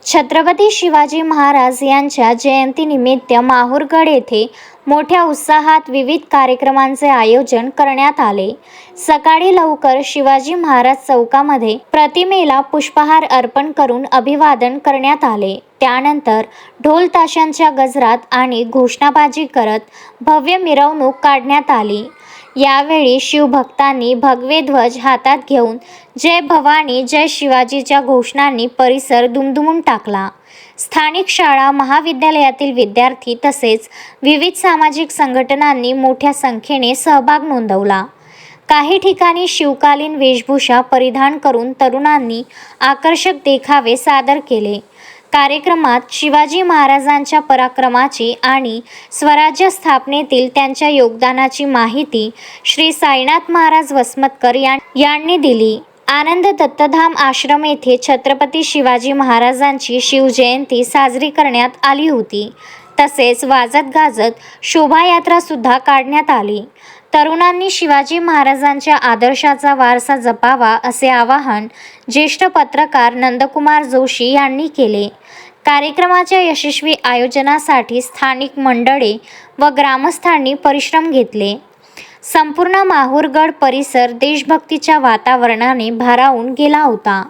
छत्रपती शिवाजी महाराज यांच्या जयंतीनिमित्त माहूरगड येथे मोठ्या उत्साहात विविध कार्यक्रमांचे आयोजन करण्यात आले। सकाळी लवकर शिवाजी महाराज चौकामध्ये प्रतिमेला पुष्पहार अर्पण करून अभिवादन करण्यात आले। त्यानंतर ढोल ताशांच्या गजरात आणि घोषणाबाजी करत भव्य मिरवणूक काढण्यात आली। यावेळी शिवभक्तांनी भगवे ध्वज हातात घेऊन जय भवानी जय शिवाजीच्या घोषणांनी परिसर दुमदुमून टाकला। स्थानिक शाळा महाविद्यालयातील विद्यार्थी तसेच विविध सामाजिक संघटनांनी मोठ्या संख्येने सहभाग नोंदवला। काही ठिकाणी शिवकालीन वेशभूषा परिधान करून तरुणांनी आकर्षक देखावे सादर केले। कार्यक्रमात शिवाजी महाराजांच्या पराक्रमाची आणि स्वराज्य स्थापनेतील त्यांच्या योगदानाची माहिती श्री साईनाथ महाराज वसमतकर यांनी दिली। आनंद दत्तधाम आश्रम येथे छत्रपती शिवाजी महाराजांची शिवजयंती साजरी करण्यात आली होती। तसेच वाजत गाजत शोभायात्रा सुद्धा काढण्यात आली। तरुणांनी शिवाजी महाराजांच्या आदर्शाचा वारसा जपावा असे आवाहन ज्येष्ठ पत्रकार नंदकुमार जोशी यांनी केले। कार्यक्रमाच्या यशस्वी आयोजनासाठी स्थानिक मंडळे व ग्रामस्थांनी परिश्रम घेतले। संपूर्ण माहूरगड परिसर देशभक्तीच्या वातावरणाने भारावून गेला होता।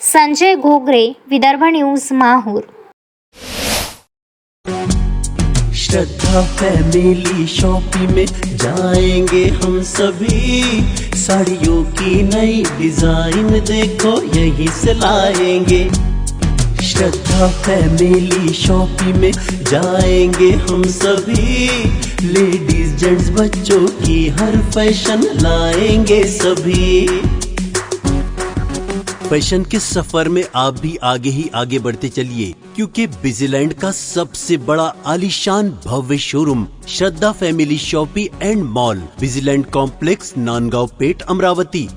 संजय घोगरे, विदर्भ न्यूज, माहूर। श्रद्धा फैमिली शॉपिंग में जाएंगे हम सभी, साड़ियों की नई डिजाइन देखो यहीं से लाएंगे। श्रद्धा फैमिली शॉपिंग में जाएंगे हम सभी, लेडीज जेंट्स बच्चों की हर फैशन लाएंगे सभी। फैशन के सफर में आप भी आगे ही आगे बढ़ते चलिए, क्योंकि बिजीलैंड का सबसे बड़ा आलीशान भव्य showroom Shraddha family shopping and mall, Busyland complex, Nandgaon Peth, Amravati.